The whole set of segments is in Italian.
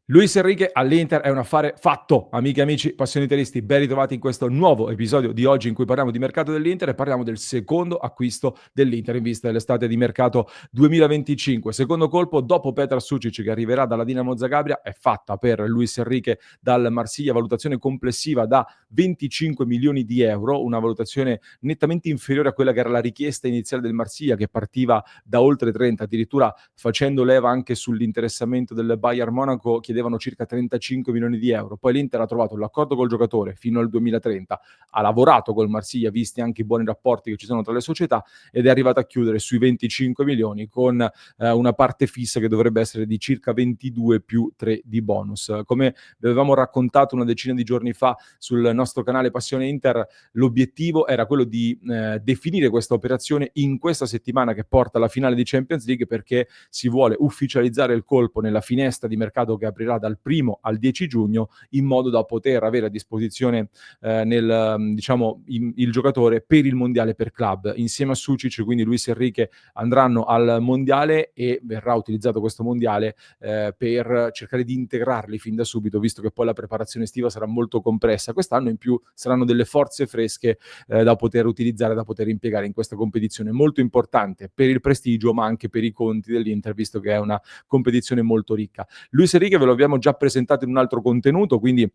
Luis Enrique all'Inter è un affare fatto. Amiche e amici passioniteristi, ben ritrovati in questo nuovo episodio di oggi in cui parliamo di mercato dell'Inter e parliamo del secondo acquisto dell'Inter in vista dell'estate di mercato 2025. Secondo colpo dopo Petar Sucic che arriverà dalla Dinamo Zagabria è fatta per Luis Enrique dal Marsiglia, valutazione complessiva da 25 milioni di euro, una valutazione nettamente inferiore a quella che era la richiesta iniziale del Marsiglia che partiva da oltre 30, addirittura facendo leva anche sull'interessamento del Bayern Monaco chiedevano circa 35 milioni di euro. Poi l'Inter ha trovato l'accordo col giocatore fino al 2030, ha lavorato col Marsiglia, visti anche i buoni rapporti che ci sono tra le società, ed è arrivata a chiudere sui 25 milioni con una parte fissa che dovrebbe essere di circa 22 più 3 di bonus. Come vi avevamo raccontato una decina di giorni fa sul nostro canale Passione Inter, l'obiettivo era quello di definire questa operazione in questa settimana che porta alla finale di Champions League, perché si vuole ufficializzare il colpo nella finestra di mercato che aprirà dal 1 al 10 giugno, in modo da poter avere a disposizione il giocatore per il mondiale per club. Insieme a Sucic, quindi Luis Enrique, andranno al mondiale e verrà utilizzato questo mondiale per cercare di integrarli fin da subito, visto che poi la preparazione estiva sarà molto compressa. Quest'anno in più saranno delle forze fresche da poter utilizzare, da poter impiegare in questa competizione molto importante per il prestigio, ma anche per i conti dell'Inter, visto che è una competizione molto ricca. Luis Enrique ve lo abbiamo già presentato in un altro contenuto, quindi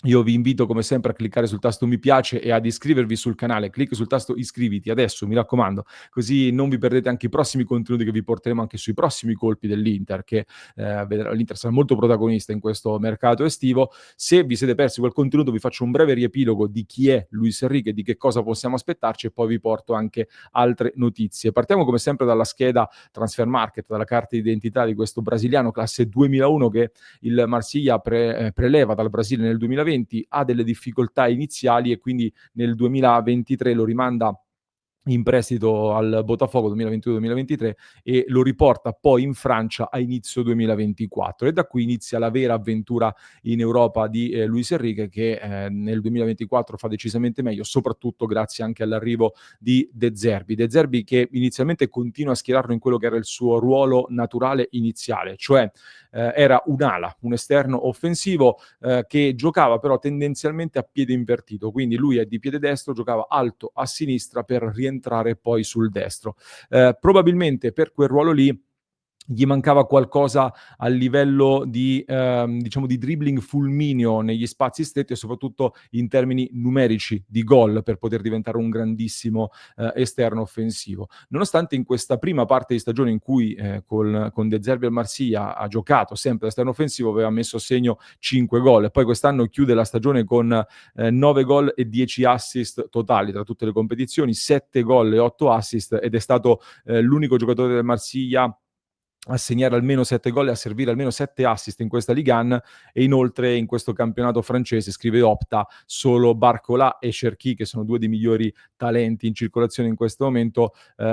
io vi invito come sempre a cliccare sul tasto mi piace e ad iscrivervi sul canale. Clicca sul tasto iscriviti adesso, mi raccomando, così non vi perdete anche i prossimi contenuti che vi porteremo anche sui prossimi colpi dell'Inter, che l'Inter sarà molto protagonista in questo mercato estivo. Se vi siete persi quel contenuto vi faccio un breve riepilogo di chi è Luis Enrique, di che cosa possiamo aspettarci, e poi vi porto anche altre notizie. Partiamo come sempre dalla scheda Transfer Market, dalla carta d'identità di questo brasiliano classe 2001 che il Marsiglia preleva dal Brasile nel 2020, ha delle difficoltà iniziali e quindi nel 2023 lo rimanda in prestito al Botafogo 2022-2023 e lo riporta poi in Francia a inizio 2024, e da qui inizia la vera avventura in Europa di Luis Enrique, che nel 2024 fa decisamente meglio, soprattutto grazie anche all'arrivo di De Zerbi. De Zerbi che inizialmente continua a schierarlo in quello che era il suo ruolo naturale iniziale, cioè era un'ala, un esterno offensivo che giocava però tendenzialmente a piede invertito, quindi lui è di piede destro, giocava alto a sinistra per rientrare poi sul destro. Probabilmente per quel ruolo lì gli mancava qualcosa a livello di, diciamo, di dribbling fulmineo negli spazi stretti e soprattutto in termini numerici di gol per poter diventare un grandissimo esterno offensivo. Nonostante in questa prima parte di stagione in cui con De Zerbi al Marsiglia ha giocato sempre da esterno offensivo, aveva messo a segno 5 gol, e poi quest'anno chiude la stagione con 9 gol e 10 assist totali tra tutte le competizioni, 7 gol e 8 assist, ed è stato l'unico giocatore del Marsiglia a segnare almeno 7 gol e a servire almeno 7 assist in questa Ligue 1, e inoltre in questo campionato francese, scrive Opta, solo Barcola e Cherki, che sono due dei migliori talenti in circolazione in questo momento,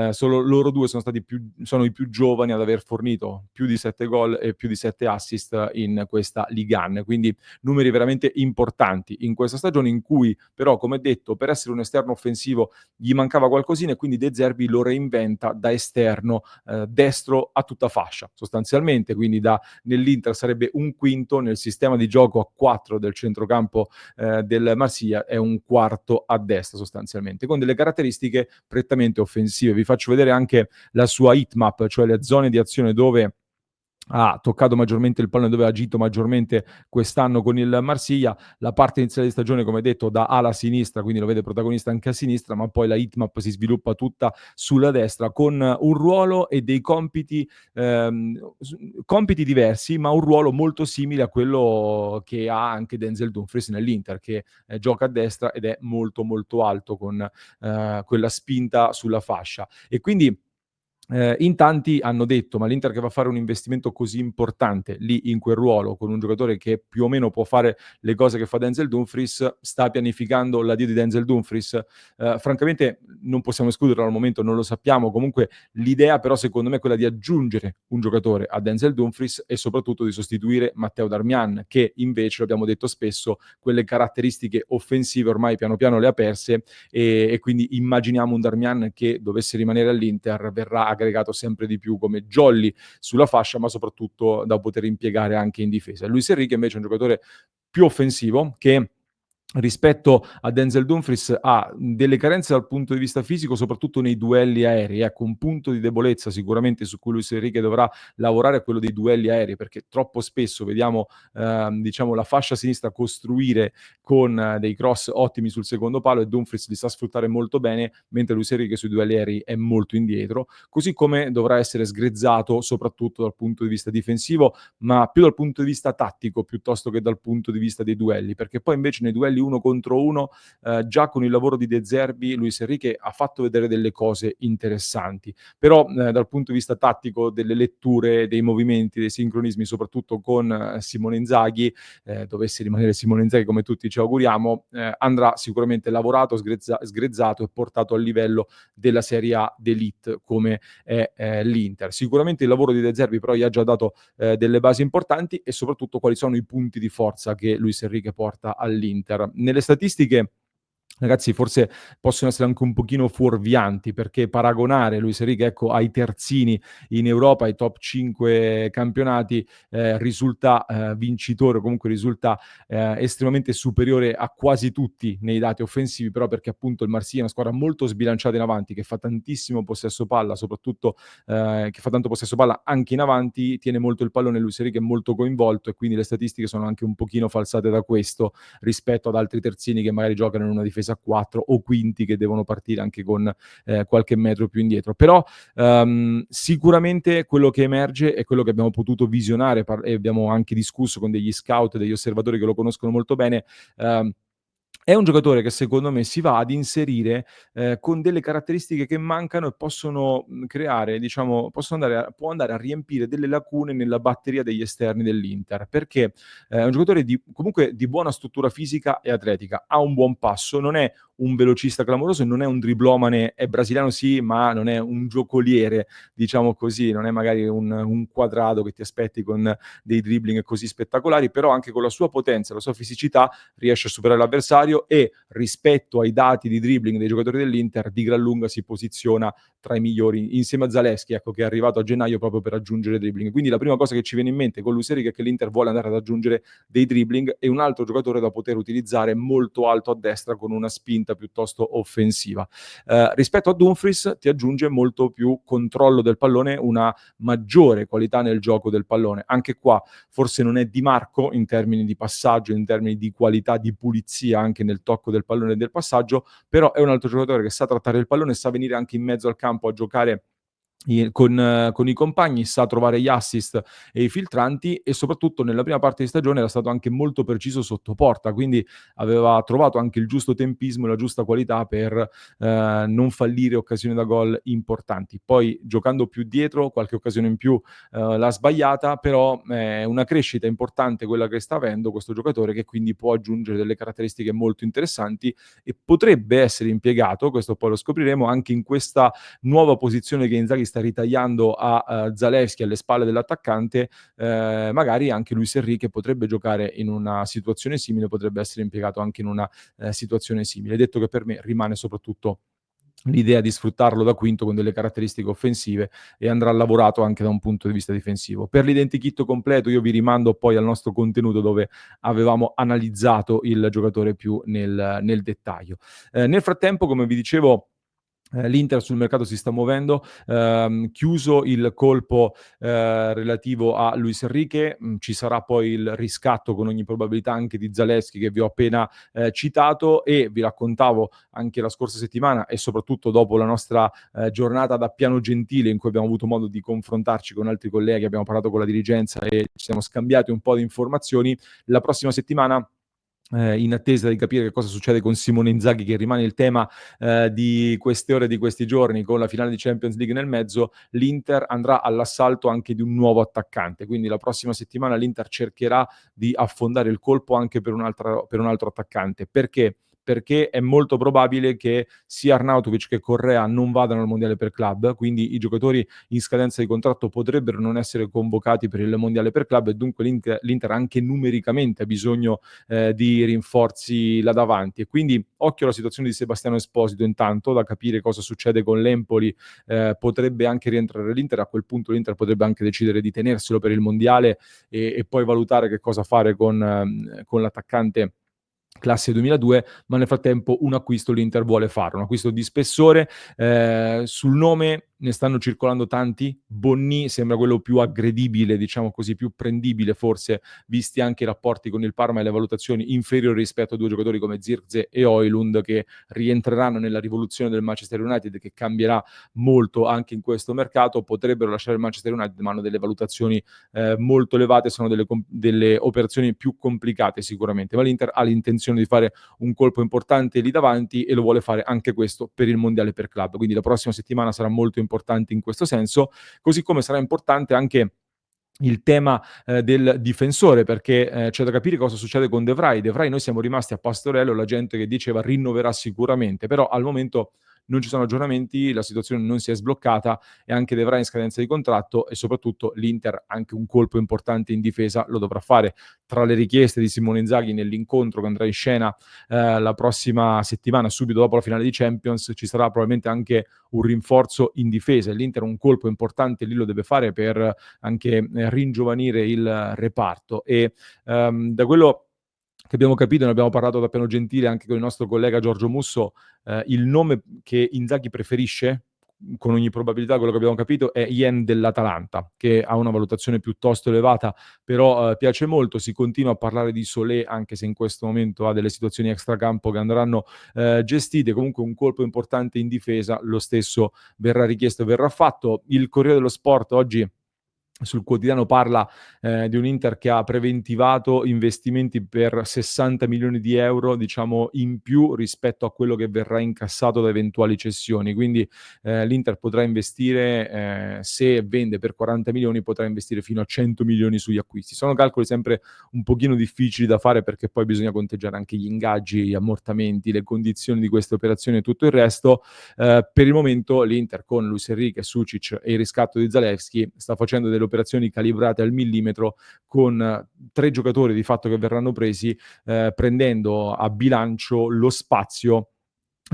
solo loro due sono i più giovani ad aver fornito più di 7 gol e più di 7 assist in questa Ligue 1, quindi numeri veramente importanti in questa stagione, in cui però, come detto, per essere un esterno offensivo gli mancava qualcosina, e quindi De Zerbi lo reinventa da esterno destro a tutta fascia sostanzialmente, quindi nell'Inter sarebbe un quinto, nel sistema di gioco a 4 del centrocampo del Marsiglia è un quarto a destra sostanzialmente, con delle caratteristiche prettamente offensive. Vi faccio vedere anche la sua heatmap, cioè le zone di azione dove ha toccato maggiormente il pallone, dove ha agito maggiormente quest'anno con il Marsiglia. La parte iniziale di stagione, come detto, da ala a sinistra, quindi lo vede protagonista anche a sinistra, ma poi la heatmap si sviluppa tutta sulla destra, con un ruolo e dei compiti diversi, ma un ruolo molto simile a quello che ha anche Denzel Dumfries nell'Inter, che gioca a destra ed è molto molto alto, con quella spinta sulla fascia. E quindi in tanti hanno detto: ma l'Inter che va a fare un investimento così importante lì in quel ruolo, con un giocatore che più o meno può fare le cose che fa Denzel Dumfries, sta pianificando l'addio di Denzel Dumfries? Francamente non possiamo escluderlo al momento, non lo sappiamo. Comunque l'idea però secondo me è quella di aggiungere un giocatore a Denzel Dumfries e soprattutto di sostituire Matteo Darmian, che invece, lo abbiamo detto spesso, quelle caratteristiche offensive ormai piano piano le ha perse, e quindi immaginiamo un Darmian che dovesse rimanere all'Inter verrà aggregato sempre di più come jolly sulla fascia, ma soprattutto da poter impiegare anche in difesa. Luis Enrique invece è un giocatore più offensivo che rispetto a Denzel Dumfries ha delle carenze dal punto di vista fisico, soprattutto nei duelli aerei. Ecco, un punto di debolezza sicuramente su cui Luis Enrique dovrà lavorare è quello dei duelli aerei, perché troppo spesso vediamo, diciamo la fascia sinistra costruire con dei cross ottimi sul secondo palo e Dumfries li sa sfruttare molto bene, mentre Luis Enrique sui duelli aerei è molto indietro, così come dovrà essere sgrezzato soprattutto dal punto di vista difensivo, ma più dal punto di vista tattico piuttosto che dal punto di vista dei duelli, perché poi invece nei duelli uno contro uno, già con il lavoro di De Zerbi, Luis Enrique ha fatto vedere delle cose interessanti. Però dal punto di vista tattico, delle letture, dei movimenti, dei sincronismi, soprattutto con Simone Inzaghi, dovesse rimanere Simone Inzaghi come tutti ci auguriamo, andrà sicuramente lavorato, sgrezzato e portato al livello della Serie A d'Elite come è l'Inter. Sicuramente il lavoro di De Zerbi però gli ha già dato delle basi importanti e soprattutto quali sono i punti di forza che Luis Enrique porta all'Inter. Nelle statistiche, ragazzi, forse possono essere anche un pochino fuorvianti, perché paragonare Luis Enrique, ecco, ai terzini in Europa, ai top 5 campionati, risulta vincitore o comunque risulta estremamente superiore a quasi tutti nei dati offensivi, però perché appunto il Marsiglia è una squadra molto sbilanciata in avanti, che fa tantissimo possesso palla, soprattutto che fa tanto possesso palla anche in avanti, tiene molto il pallone, Luis Enrique è molto coinvolto e quindi le statistiche sono anche un pochino falsate da questo rispetto ad altri terzini che magari giocano in una difesa a 4 o quinti che devono partire anche con qualche metro più indietro. Però sicuramente quello che emerge è quello che abbiamo potuto visionare e abbiamo anche discusso con degli scout, degli osservatori che lo conoscono molto bene. È un giocatore che secondo me si va ad inserire, con delle caratteristiche che mancano e possono, creare diciamo può andare a riempire delle lacune nella batteria degli esterni dell'Inter, perché è un giocatore comunque di buona struttura fisica e atletica, ha un buon passo, non è un velocista clamoroso e non è un driblomane, è brasiliano sì, ma non è un giocoliere, diciamo così, non è magari un Quadrado che ti aspetti con dei dribbling così spettacolari, però anche con la sua potenza, la sua fisicità riesce a superare l'avversario e rispetto ai dati di dribbling dei giocatori dell'Inter di gran lunga si posiziona tra i migliori insieme a Zalewski, ecco, che è arrivato a gennaio proprio per aggiungere dribbling. Quindi la prima cosa che ci viene in mente con Luis Enrique è che l'Inter vuole andare ad aggiungere dei dribbling e un altro giocatore da poter utilizzare molto alto a destra con una spinta piuttosto offensiva. Rispetto a Dumfries ti aggiunge molto più controllo del pallone, una maggiore qualità nel gioco del pallone. Anche qua forse non è Di Marco in termini di passaggio, in termini di qualità di pulizia anche nel tocco del pallone e del passaggio, però è un altro giocatore che sa trattare il pallone e sa venire anche in mezzo al campo a giocare con i compagni, sa trovare gli assist e i filtranti e soprattutto nella prima parte di stagione era stato anche molto preciso sotto porta, quindi aveva trovato anche il giusto tempismo e la giusta qualità per non fallire occasioni da gol importanti. Poi giocando più dietro, qualche occasione in più l'ha sbagliata, però è una crescita importante quella che sta avendo questo giocatore che quindi può aggiungere delle caratteristiche molto interessanti e potrebbe essere impiegato, questo poi lo scopriremo, anche in questa nuova posizione che Inzaghi sta ritagliando a Zalewski alle spalle dell'attaccante, magari anche Luis Enrique potrebbe giocare in una situazione simile, potrebbe essere impiegato anche in una situazione simile. Detto che per me rimane soprattutto l'idea di sfruttarlo da quinto con delle caratteristiche offensive e andrà lavorato anche da un punto di vista difensivo. Per l'identikit completo io vi rimando poi al nostro contenuto dove avevamo analizzato il giocatore più nel dettaglio. Nel frattempo, come vi dicevo, l'Inter sul mercato si sta muovendo, chiuso il colpo relativo a Luis Enrique, ci sarà poi il riscatto con ogni probabilità anche di Zalewski che vi ho appena citato e vi raccontavo anche la scorsa settimana e soprattutto dopo la nostra giornata da Piano Gentile in cui abbiamo avuto modo di confrontarci con altri colleghi, abbiamo parlato con la dirigenza e ci siamo scambiati un po' di informazioni. La prossima settimana in attesa di capire che cosa succede con Simone Inzaghi, che rimane il tema di queste ore, di questi giorni, con la finale di Champions League nel mezzo, l'Inter andrà all'assalto anche di un nuovo attaccante. Quindi la prossima settimana l'Inter cercherà di affondare il colpo anche per un altro attaccante. Perché? perché è molto probabile che sia Arnautovic che Correa non vadano al mondiale per club, quindi i giocatori in scadenza di contratto potrebbero non essere convocati per il mondiale per club e dunque l'Inter anche numericamente ha bisogno di rinforzi là davanti. E quindi occhio alla situazione di Sebastiano Esposito intanto, da capire cosa succede con l'Empoli, potrebbe anche rientrare l'Inter, a quel punto l'Inter potrebbe anche decidere di tenerselo per il mondiale e poi valutare che cosa fare con l'attaccante classe 2002, ma nel frattempo un acquisto l'Inter vuole fare, un acquisto di spessore. Sul nome ne stanno circolando tanti. Bonni sembra quello più aggredibile, diciamo così, più prendibile forse, visti anche i rapporti con il Parma e le valutazioni inferiori rispetto a due giocatori come Zirkzee e Højlund, che rientreranno nella rivoluzione del Manchester United, che cambierà molto anche in questo mercato. Potrebbero lasciare il Manchester United, ma hanno delle valutazioni molto elevate, sono delle operazioni più complicate sicuramente, ma l'Inter ha l'intenzione di fare un colpo importante lì davanti e lo vuole fare anche questo per il mondiale per club, quindi la prossima settimana sarà molto importante in questo senso, così come sarà importante anche il tema del difensore, perché c'è da capire cosa succede con De Vrij. De Vrij noi siamo rimasti a Pastorello, la gente che diceva rinnoverà sicuramente, però al momento non ci sono aggiornamenti, la situazione non si è sbloccata e anche De Vrij in scadenza di contratto e soprattutto l'Inter anche un colpo importante in difesa lo dovrà fare. Tra le richieste di Simone Inzaghi nell'incontro che andrà in scena la prossima settimana, subito dopo la finale di Champions, ci sarà probabilmente anche un rinforzo in difesa e l'Inter un colpo importante lì lo deve fare per anche ringiovanire il reparto e da quello che abbiamo capito, ne abbiamo parlato da Piano Gentile anche con il nostro collega Giorgio Musso, il nome che Inzaghi preferisce, con ogni probabilità quello che abbiamo capito, è Jen dell'Atalanta, che ha una valutazione piuttosto elevata, però piace molto. Si continua a parlare di Solé, anche se in questo momento ha delle situazioni extracampo che andranno gestite. Comunque un colpo importante in difesa, lo stesso verrà richiesto e verrà fatto. Il Corriere dello Sport oggi sul quotidiano parla di un Inter che ha preventivato investimenti per 60 milioni di euro, diciamo in più rispetto a quello che verrà incassato da eventuali cessioni. Quindi l'Inter potrà investire, se vende per 40 milioni, potrà investire fino a 100 milioni sugli acquisti. Sono calcoli sempre un pochino difficili da fare perché poi bisogna conteggiare anche gli ingaggi, gli ammortamenti, le condizioni di queste operazioni e tutto il resto. Per il momento l'Inter con Luis Enrique, Sucic e il riscatto di Zalewski sta facendo delle operazioni calibrate al millimetro con 3 giocatori di fatto che verranno presi, prendendo a bilancio lo spazio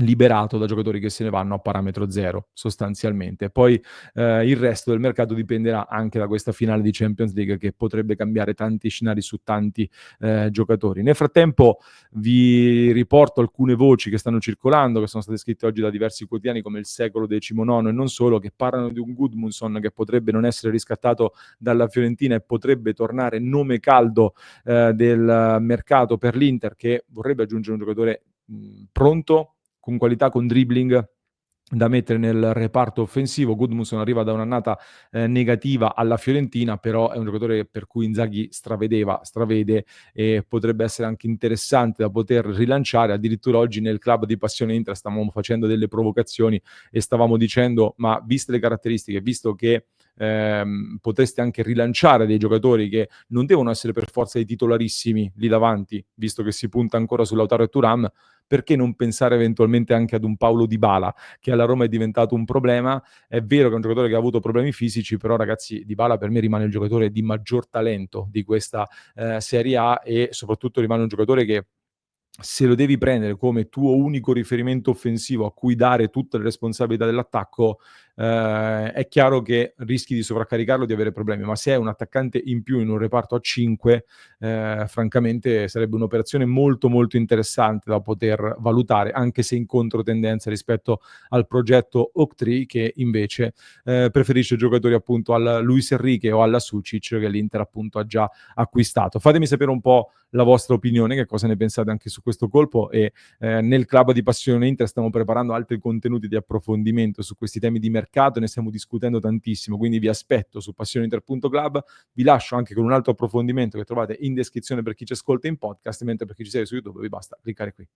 liberato da giocatori che se ne vanno a parametro zero sostanzialmente. Poi il resto del mercato dipenderà anche da questa finale di Champions League che potrebbe cambiare tanti scenari su tanti giocatori. Nel frattempo vi riporto alcune voci che stanno circolando, che sono state scritte oggi da diversi quotidiani come il Secolo XIX e non solo, che parlano di un Gudmundsson che potrebbe non essere riscattato dalla Fiorentina e potrebbe tornare nome caldo del mercato per l'Inter, che vorrebbe aggiungere un giocatore pronto, con qualità, con dribbling da mettere nel reparto offensivo. Gudmundsson arriva da un'annata negativa alla Fiorentina, però è un giocatore per cui Inzaghi stravede e potrebbe essere anche interessante da poter rilanciare. Addirittura oggi nel club di Passione Inter stavamo facendo delle provocazioni e stavamo dicendo: ma viste le caratteristiche, visto che potreste anche rilanciare dei giocatori che non devono essere per forza i titolarissimi lì davanti, visto che si punta ancora su Lautaro e Thuram, perché non pensare eventualmente anche ad un Paulo Dybala, che alla Roma è diventato un problema? È vero che è un giocatore che ha avuto problemi fisici, però ragazzi, Dybala per me rimane il giocatore di maggior talento di questa Serie A e soprattutto rimane un giocatore che, se lo devi prendere come tuo unico riferimento offensivo a cui dare tutte le responsabilità dell'attacco, è chiaro che rischi di sovraccaricarlo e di avere problemi, ma se è un attaccante in più in un reparto a 5, francamente sarebbe un'operazione molto, molto interessante da poter valutare, anche se in controtendenza rispetto al progetto Oaktree, che invece preferisce giocatori appunto alla Luis Enrique o alla Sucic, che l'Inter appunto ha già acquistato. Fatemi sapere un po' la vostra opinione, che cosa ne pensate anche su questo colpo e nel club di Passione Inter stiamo preparando altri contenuti di approfondimento su questi temi di mercato, ne stiamo discutendo tantissimo, quindi vi aspetto su passioneinter.club, vi lascio anche con un altro approfondimento che trovate in descrizione per chi ci ascolta in podcast, mentre per chi ci segue su YouTube vi basta cliccare qui.